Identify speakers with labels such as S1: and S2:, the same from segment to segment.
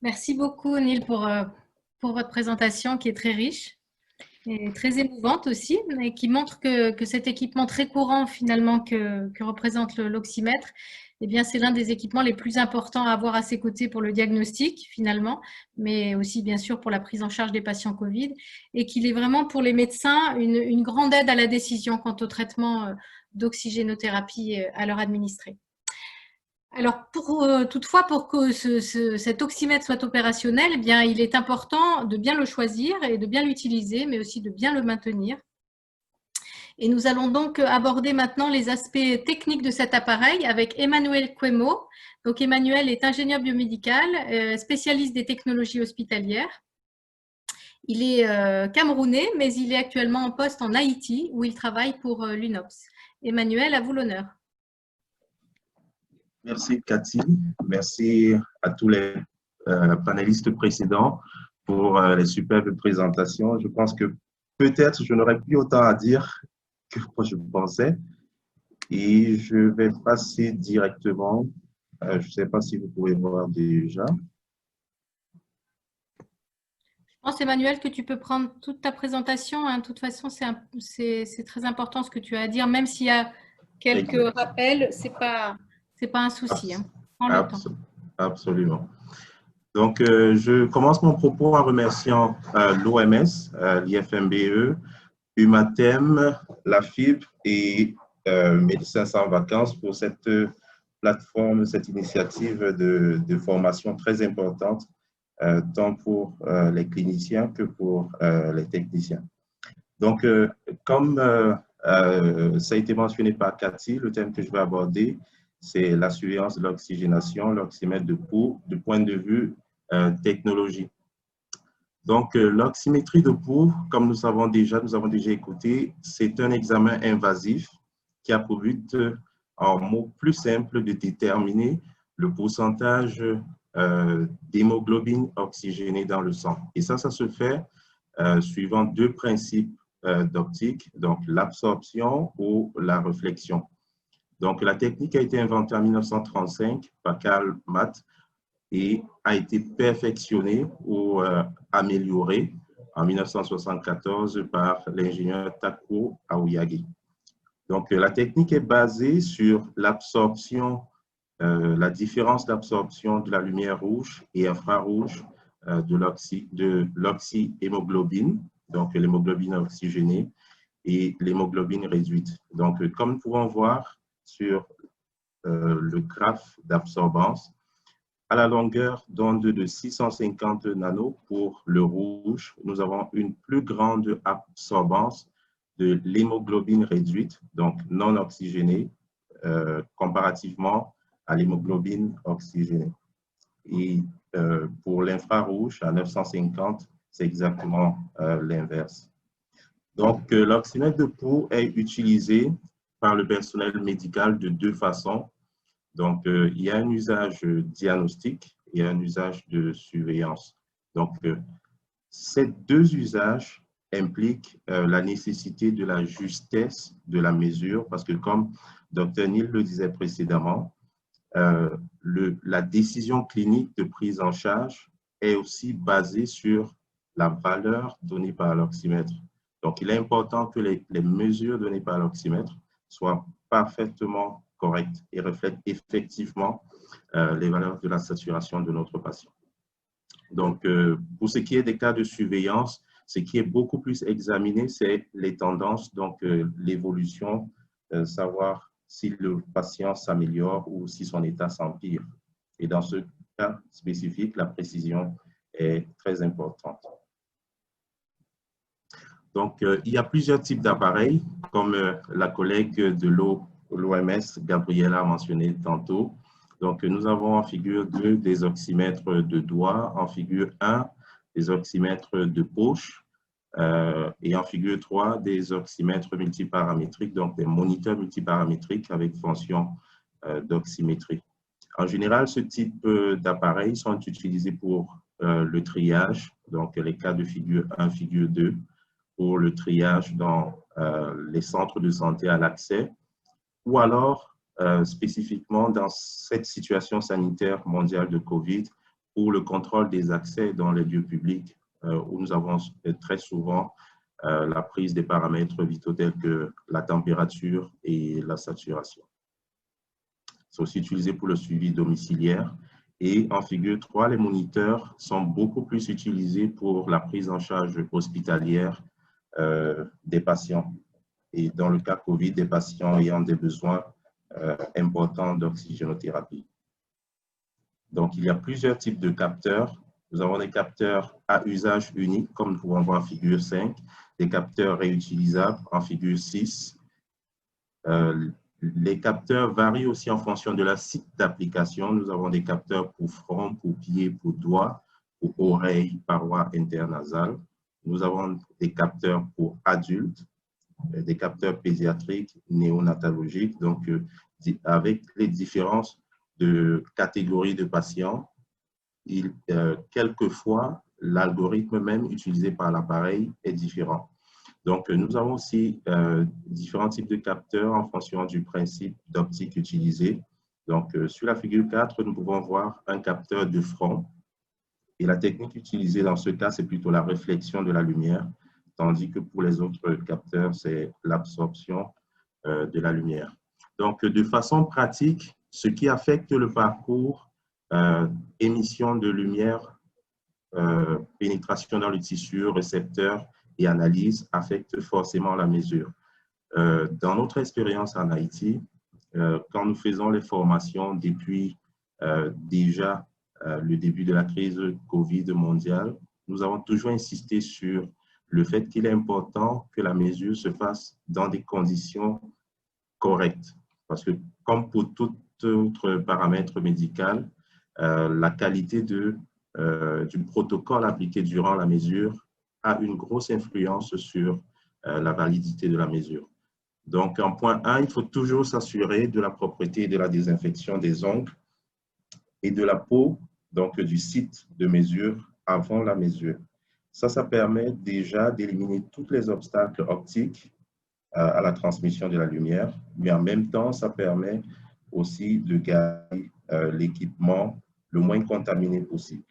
S1: Merci beaucoup, Neil, pour votre présentation qui est très riche et très émouvante aussi, et qui montre que cet équipement très courant finalement que représente l'oxymètre, eh bien, c'est l'un des équipements les plus importants à avoir à ses côtés pour le diagnostic finalement, mais aussi bien sûr pour la prise en charge des patients Covid, et qu'il est vraiment pour les médecins une grande aide à la décision quant au traitement d'oxygénothérapie à leur administrer. Alors, toutefois, pour que cet oxymètre soit opérationnel, eh bien, il est important de bien le choisir et de bien l'utiliser, mais aussi de bien le maintenir. Et nous allons donc aborder maintenant les aspects techniques de cet appareil avec Emmanuel Cuemo. Donc, Emmanuel est ingénieur biomédical, spécialiste des technologies hospitalières. Il est camerounais, mais il est actuellement en poste en Haïti, où il travaille pour l'UNOPS. Emmanuel, à vous l'honneur.
S2: Merci Cathy, merci à tous les panélistes précédents pour les superbes présentations. Je pense que peut-être je n'aurais plus autant à dire que je pensais et je vais passer directement. Je ne sais pas si vous pouvez voir déjà.
S1: Je pense, Emmanuel, que tu peux prendre toute ta présentation. Hein. De toute façon, c'est très important ce que tu as à dire, même s'il y a quelques rappels, c'est pas un souci. Hein. Prends le temps.
S2: Absolument. Donc, je commence mon propos en remerciant l'OMS, l'IFMBE, Humatem, la FIB et Médecins sans vacances pour cette plateforme, cette initiative de formation très importante, tant pour les cliniciens que pour les techniciens. Donc, comme ça a été mentionné par Cathy, le thème que je vais aborder, c'est la surveillance de l'oxygénation, l'oxymètre de pouls, du point de vue technologie. Donc, l'oxymétrie de pouls, comme nous avons déjà écouté, c'est un examen invasif qui a pour but, en mots plus simples, de déterminer le pourcentage d'hémoglobine oxygénée dans le sang. Et ça se fait suivant deux principes d'optique, donc l'absorption ou la réflexion. Donc, la technique a été inventée en 1935 par Karl Matt et a été perfectionnée ou améliorée en 1974 par l'ingénieur Takuo Aoyagi. Donc, la technique est basée sur l'absorption, la différence d'absorption de la lumière rouge et infrarouge de l'oxyhémoglobine, donc l'hémoglobine oxygénée et l'hémoglobine réduite. Donc, comme nous pouvons voir sur le graphe d'absorbance, à la longueur d'onde de 650 nanos pour le rouge, nous avons une plus grande absorbance de l'hémoglobine réduite, donc non oxygénée, comparativement à l'hémoglobine oxygénée. Et pour l'infrarouge, à 950, c'est exactement l'inverse. Donc, l'oxymètre de pouls est utilisé par le personnel médical de deux façons. Donc, il y a un usage diagnostique et un usage de surveillance. Donc, ces deux usages impliquent la nécessité de la justesse de la mesure parce que, comme Dr. Neil le disait précédemment, la décision clinique de prise en charge est aussi basée sur la valeur donnée par l'oxymètre. Donc, il est important que les mesures données par l'oxymètre soient parfaitement correctes et reflètent effectivement les valeurs de la saturation de notre patient. Donc, pour ce qui est des cas de surveillance, ce qui est beaucoup plus examiné, c'est les tendances, donc l'évolution, savoir si le patient s'améliore ou si son état s'empire. Et dans ce cas spécifique, la précision est très importante. Donc, il y a plusieurs types d'appareils, comme la collègue de l'OMS, Gabriela, a mentionné tantôt. Donc, nous avons en figure 2 des oxymètres de doigt, en figure 1 des oxymètres de poche et en figure 3 des oxymètres multiparamétriques, donc des moniteurs multiparamétriques avec fonction d'oxymétrie. En général, ce type d'appareils sont utilisés pour le triage, donc les cas de figure 1, figure 2, pour le triage dans les centres de santé à l'accès, ou alors spécifiquement dans cette situation sanitaire mondiale de COVID pour le contrôle des accès dans les lieux publics, où nous avons très souvent la prise des paramètres vitaux tels que la température et la saturation. C'est aussi utilisé pour le suivi domiciliaire. Et en figure 3, les moniteurs sont beaucoup plus utilisés pour la prise en charge hospitalière des patients. Et dans le cas COVID, des patients ayant des besoins importants d'oxygénothérapie. Donc, il y a plusieurs types de capteurs. Nous avons des capteurs à usage unique, comme nous pouvons voir en figure 5, des capteurs réutilisables en figure 6. Les capteurs varient aussi en fonction de la site d'application. Nous avons des capteurs pour front, pour pied, pour doigt, pour oreille, paroi internasale. Nous avons des capteurs pour adultes, des capteurs pédiatriques, néonatologiques, donc avec les différences de catégories de patients, quelquefois, l'algorithme même utilisé par l'appareil est différent. Donc, nous avons aussi différents types de capteurs en fonction du principe d'optique utilisé. Donc, sur la figure 4, nous pouvons voir un capteur de front. Et la technique utilisée dans ce cas, c'est plutôt la réflexion de la lumière, tandis que pour les autres capteurs, c'est l'absorption de la lumière. Donc, de façon pratique, ce qui affecte le parcours émission de lumière, pénétration dans le tissu, récepteur et analyse affecte forcément la mesure. Dans notre expérience en Haïti, quand nous faisons les formations depuis déjà le début de la crise COVID mondiale, nous avons toujours insisté sur le fait qu'il est important que la mesure se fasse dans des conditions correctes. Parce que comme pour tout autre paramètre médical, la qualité du protocole appliqué durant la mesure a une grosse influence sur la validité de la mesure. Donc, en point 1, il faut toujours s'assurer de la propreté et de la désinfection des ongles et de la peau, donc du site de mesure avant la mesure. Ça permet déjà d'éliminer tous les obstacles optiques à la transmission de la lumière, mais en même temps, ça permet aussi de garder l'équipement le moins contaminé possible.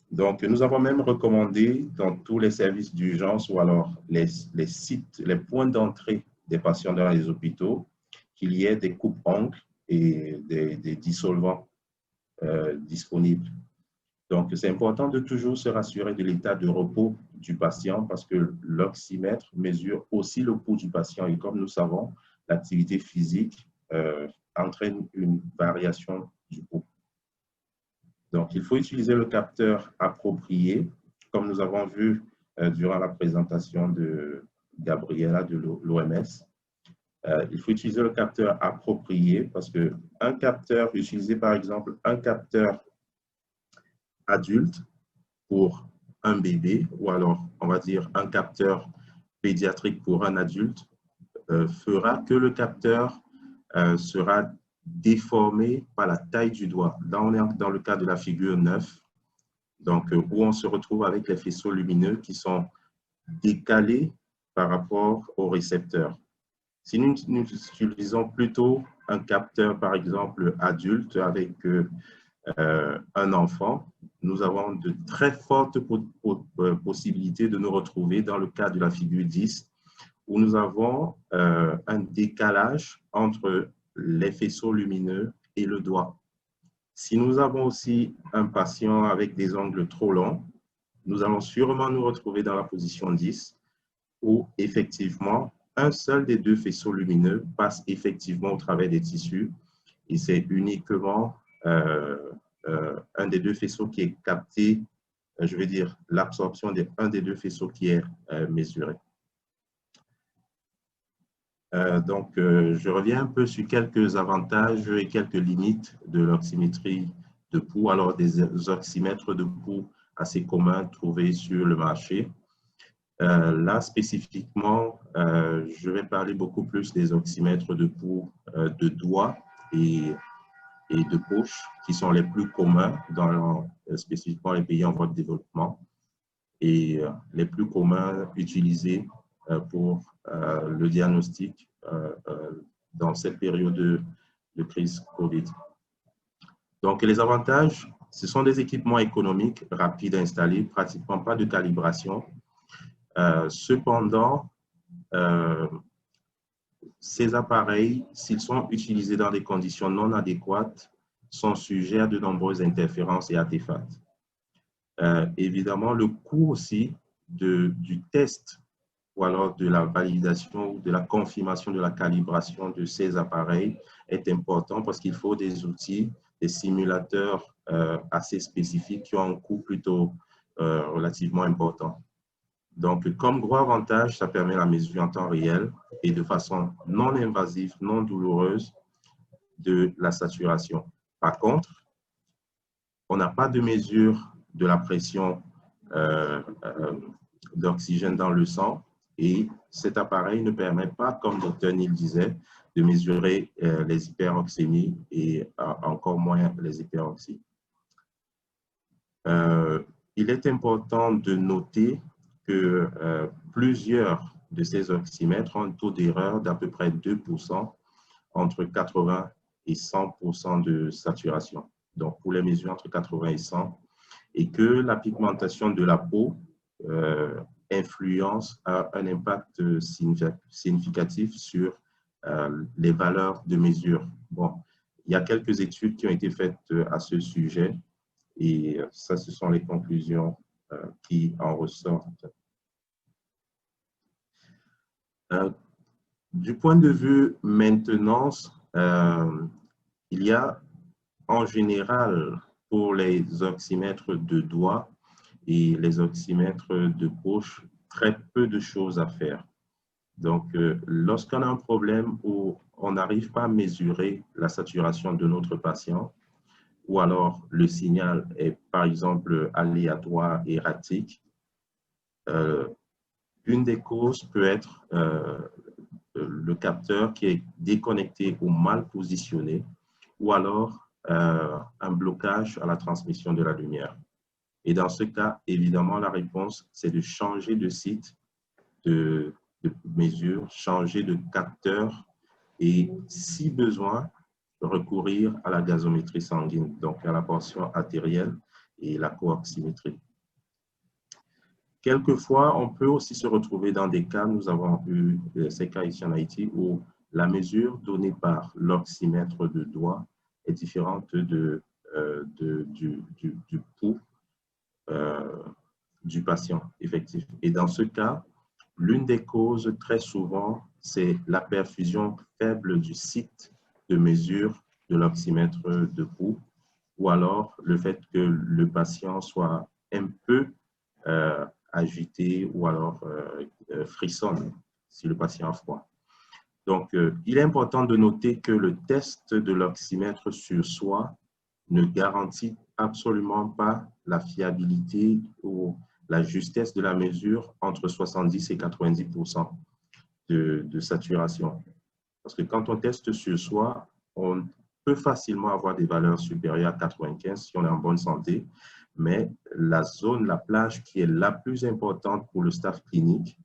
S2: Donc, nous avons même recommandé dans tous les services d'urgence ou alors les sites, les points d'entrée des patients dans les hôpitaux, qu'il y ait des coupes-ongles et des dissolvants disponibles. Donc, c'est important de toujours se rassurer de l'état de repos du patient parce que l'oxymètre mesure aussi le pouls du patient et comme nous savons, l'activité physique entraîne une variation du pouls. Donc, il faut utiliser le capteur approprié, comme nous avons vu durant la présentation de Gabriela de l'OMS. Il faut utiliser le capteur approprié parce qu'un capteur, utiliser par exemple un capteur adulte pour un bébé, ou alors on va dire un capteur pédiatrique pour un adulte, fera que le capteur sera déformé par la taille du doigt. Là, on est dans le cas de la figure 9, donc, où on se retrouve avec les faisceaux lumineux qui sont décalés par rapport au récepteur. Si nous utilisons plutôt un capteur, par exemple, adulte avec un enfant, nous avons de très fortes possibilités de nous retrouver dans le cas de la figure 10, où nous avons un décalage entre les faisceaux lumineux et le doigt. Si nous avons aussi un patient avec des ongles trop longs, nous allons sûrement nous retrouver dans la position 10, où effectivement, un seul des deux faisceaux lumineux passe effectivement au travers des tissus, et c'est uniquement un des deux faisceaux qui est capté, je veux dire, l'absorption d'un des deux faisceaux qui est mesuré. Donc, je reviens un peu sur quelques avantages et quelques limites de l'oxymétrie de pouls, alors des oxymètres de pouls assez communs trouvés sur le marché. Là, spécifiquement, je vais parler beaucoup plus des oxymètres de pouls de doigts et de poche, qui sont les plus communs dans spécifiquement les pays en voie de développement et les plus communs utilisés pour le diagnostic dans cette période de crise COVID. Donc, les avantages, Ce sont des équipements économiques, rapides à installer, pratiquement pas de calibration. Cependant, ces appareils, s'ils sont utilisés dans des conditions non adéquates, sont sujets à de nombreuses interférences et artefacts. Évidemment, le coût aussi du test ou alors de la validation ou de la confirmation de la calibration de ces appareils est important parce qu'il faut des outils, des simulateurs assez spécifiques qui ont un coût plutôt relativement important. Donc, comme gros avantage, ça permet la mesure en temps réel et de façon non invasive, non douloureuse de la saturation. Par contre, on n'a pas de mesure de la pression d'oxygène dans le sang et cet appareil ne permet pas, comme Dr Neil disait, de mesurer les hyperoxémies et encore moins les hyperoxies. Il est important de noter que plusieurs de ces oxymètres ont un taux d'erreur d'à peu près 2%, entre 80 et 100% de saturation. Donc, pour les mesures entre 80 et 100, et que la pigmentation de la peau influence un impact significatif sur les valeurs de mesure. Bon, il y a quelques études qui ont été faites à ce sujet, et ça, ce sont les conclusions qui en ressortent. Du point de vue maintenance, il y a en général pour les oxymètres de doigts et les oxymètres de poche très peu de choses à faire. Donc, lorsqu'on a un problème où on n'arrive pas à mesurer la saturation de notre patient, ou alors le signal est par exemple aléatoire, erratique, une des causes peut être le capteur qui est déconnecté ou mal positionné, ou alors un blocage à la transmission de la lumière. Et dans ce cas, évidemment, la réponse, c'est de changer de site de mesure, changer de capteur et, si besoin, recourir à la gazométrie sanguine, donc à la portion artérielle et la coaximétrie. Quelquefois, on peut aussi se retrouver dans des cas, nous avons eu ces cas ici en Haïti, où la mesure donnée par l'oxymètre de doigt est différente du pouls du patient effectif. Et dans ce cas, l'une des causes très souvent, c'est la perfusion faible du site de mesure de l'oxymètre de pouls, ou alors le fait que le patient soit un peu agité ou alors frissonne si le patient a froid. Donc, il est important de noter que le test de l'oxymètre sur soi ne garantit absolument pas la fiabilité ou la justesse de la mesure entre 70 et 90% de saturation. Parce que quand on teste sur soi, on peut facilement avoir des valeurs supérieures à 95 si on est en bonne santé, mais la zone, la plage qui est la plus importante pour le staff clinique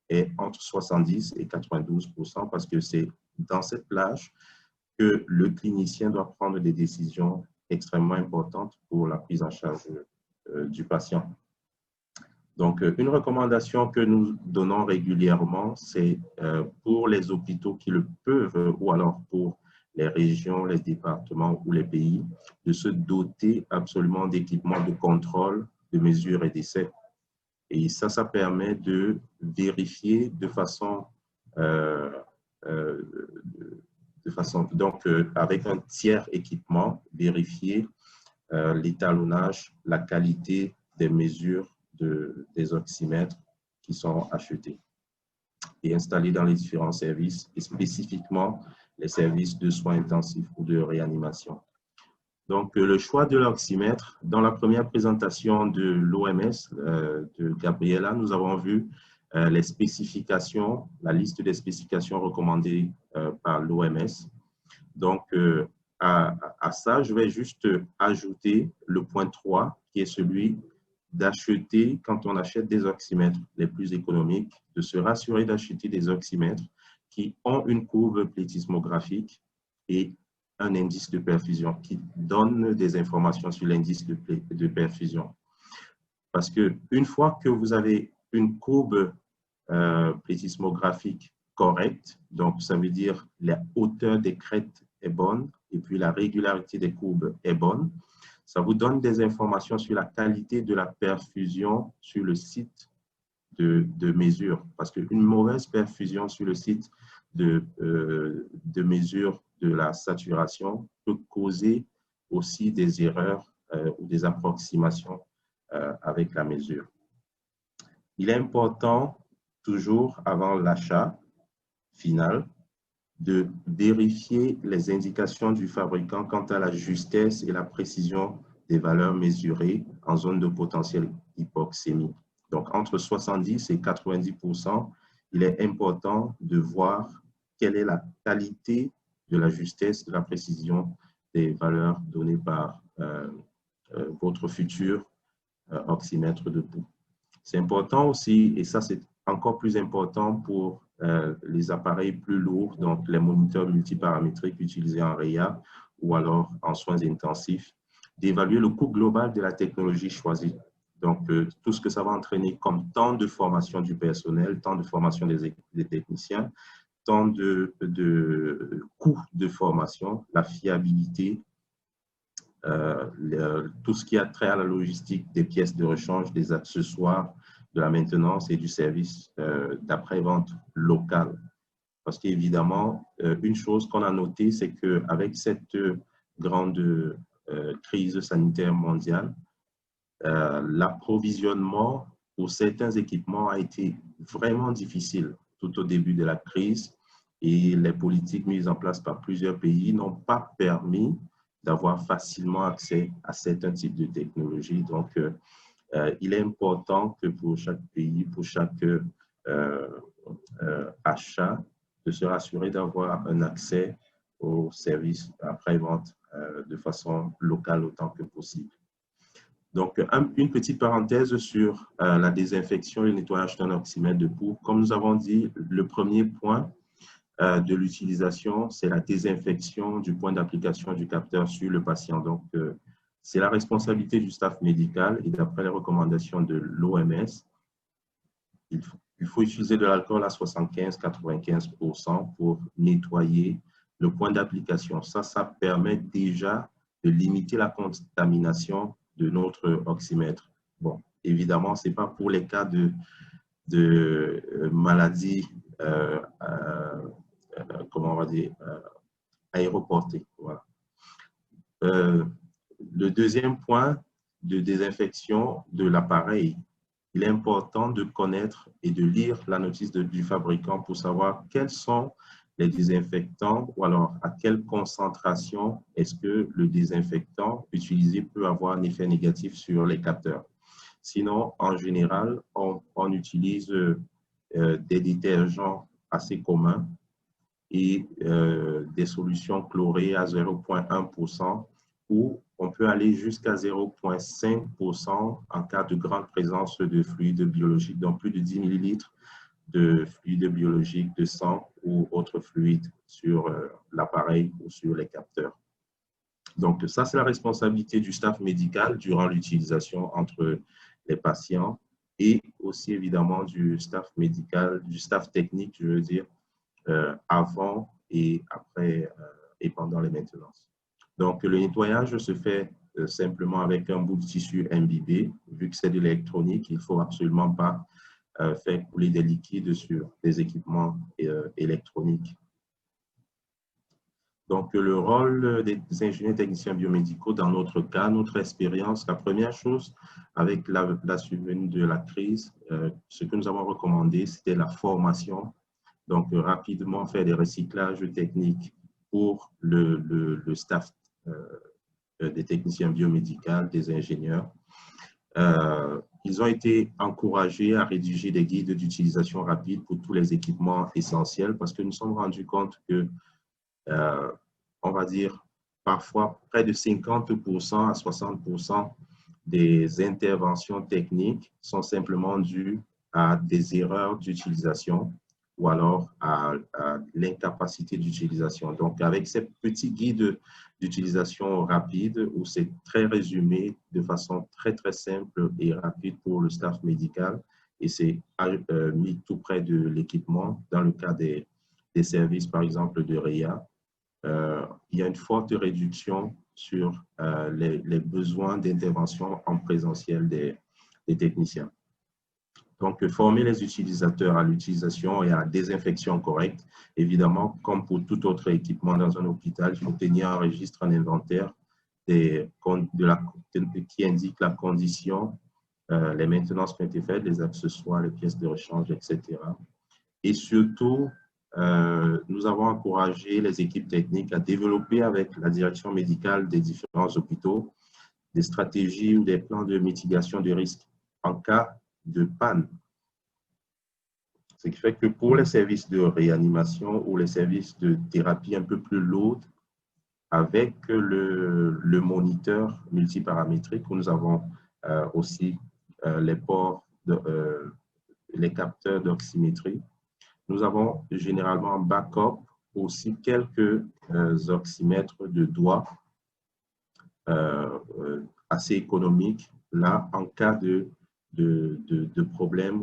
S2: est entre 70 et 92% parce que c'est dans cette plage que le clinicien doit prendre des décisions extrêmement importantes pour la prise en charge du patient. Donc, une recommandation que nous donnons régulièrement, c'est pour les hôpitaux qui le peuvent, ou alors pour les régions, les départements ou les pays, de se doter absolument d'équipements de contrôle, de mesure et d'essai. Et ça permet de vérifier de façon donc avec un tiers équipement, vérifier l'étalonnage, la qualité des mesures des oxymètres qui sont achetés et installés dans les différents services, et spécifiquement les services de soins intensifs ou de réanimation. Donc, le choix de l'oxymètre, dans la première présentation de l'OMS, de Gabriela, nous avons vu les spécifications, la liste des spécifications recommandées par l'OMS. Donc, à ça, je vais juste ajouter le point 3, qui est celui d'acheter, quand on achète des oxymètres les plus économiques, de se rassurer d'acheter des oxymètres qui ont une courbe plétismographique et un indice de perfusion, qui donne des informations sur l'indice de perfusion. Parce qu'une fois que vous avez une courbe plethysmographique correcte, donc ça veut dire la hauteur des crêtes est bonne et puis la régularité des courbes est bonne, ça vous donne des informations sur la qualité de la perfusion sur le site de mesure. Parce qu'une mauvaise perfusion sur le site de mesure de la saturation peut causer aussi des erreurs ou des approximations avec la mesure. Il est important, toujours avant l'achat final, de vérifier les indications du fabricant quant à la justesse et la précision des valeurs mesurées en zone de potentiel hypoxémie. Donc, entre 70 et 90%, il est important de voir quelle est la qualité de la justesse, de la précision des valeurs données par votre futur oxymètre de pouls. C'est important aussi, et ça c'est encore plus important pour les appareils plus lourds, donc les moniteurs multiparamétriques utilisés en REIA ou alors en soins intensifs, d'évaluer le coût global de la technologie choisie. Donc, tout ce que ça va entraîner comme temps de formation du personnel, temps de formation des techniciens, temps de coût de formation, la fiabilité, tout ce qui a trait à la logistique des pièces de rechange, des accessoires, de la maintenance et du service d'après-vente local. Parce qu'évidemment, une chose qu'on a notée, c'est qu'avec cette grande crise sanitaire mondiale, l'approvisionnement pour certains équipements a été vraiment difficile tout au début de la crise et les politiques mises en place par plusieurs pays n'ont pas permis d'avoir facilement accès à certains types de technologies. Donc, il est important que pour chaque pays, pour chaque achat, de se rassurer d'avoir un accès aux services après-vente de façon locale autant que possible. Donc, une petite parenthèse sur la désinfection et le nettoyage d'un oxymètre de pouls. Comme nous avons dit, le premier point de l'utilisation, c'est la désinfection du point d'application du capteur sur le patient. Donc, c'est la responsabilité du staff médical et d'après les recommandations de l'OMS, il faut utiliser de l'alcool à 75-95% pour nettoyer le point d'application. Ça permet déjà de limiter la contamination de notre oxymètre. Bon, évidemment, ce n'est pas pour les cas de maladies, comment on va dire, aéroportées. Voilà. Le deuxième point de désinfection de l'appareil, il est important de connaître et de lire la notice du fabricant pour savoir quels sont les désinfectants ou alors à quelle concentration est-ce que le désinfectant utilisé peut avoir un effet négatif sur les capteurs. Sinon, en général, on utilise des détergents assez communs et des solutions chlorées à 0,1% ou on peut aller jusqu'à 0,5% en cas de grande présence de fluide biologique, donc plus de 10 millilitres de fluide biologique, de sang ou autre fluide sur l'appareil ou sur les capteurs. Donc, ça, c'est la responsabilité du staff médical durant l'utilisation entre les patients et aussi évidemment du staff médical, du staff technique, je veux dire, avant et après et pendant les maintenances. Donc, le nettoyage se fait simplement avec un bout de tissu imbibé. Vu que c'est de l'électronique, il ne faut absolument pas faire couler des liquides sur des équipements électroniques. Donc, le rôle des ingénieurs techniciens biomédicaux, dans notre cas, notre expérience, la première chose avec la survenue de la crise, ce que nous avons recommandé, c'était la formation. Donc, rapidement faire des recyclages techniques pour le staff des techniciens biomédicaux, des ingénieurs. Ils ont été encouragés à rédiger des guides d'utilisation rapide pour tous les équipements essentiels parce que nous nous sommes rendus compte que on va dire, parfois près de 50% à 60% des interventions techniques sont simplement dues à des erreurs d'utilisation ou alors à l'incapacité d'utilisation. Donc, avec ces petits guides d'utilisation rapide où c'est très résumé de façon très, très simple et rapide pour le staff médical et c'est mis tout près de l'équipement dans le cas des services, par exemple, de REA. Il y a une forte réduction sur les besoins d'intervention en présentiel des techniciens. Donc, former les utilisateurs à l'utilisation et à la désinfection correcte. Évidemment, comme pour tout autre équipement dans un hôpital, il faut tenir un registre, un inventaire qui indique la condition, les maintenances qui ont été faites, les accessoires, les pièces de rechange, etc. Et surtout, nous avons encouragé les équipes techniques à développer avec la direction médicale des différents hôpitaux des stratégies ou des plans de mitigation de risques en cas de panne. Ce qui fait que pour les services de réanimation ou les services de thérapie un peu plus lourds, avec le moniteur multiparamétrique, où nous avons aussi les capteurs d'oxymétrie, nous avons généralement en backup aussi quelques oxymètres de doigts assez économiques, là, en cas de problème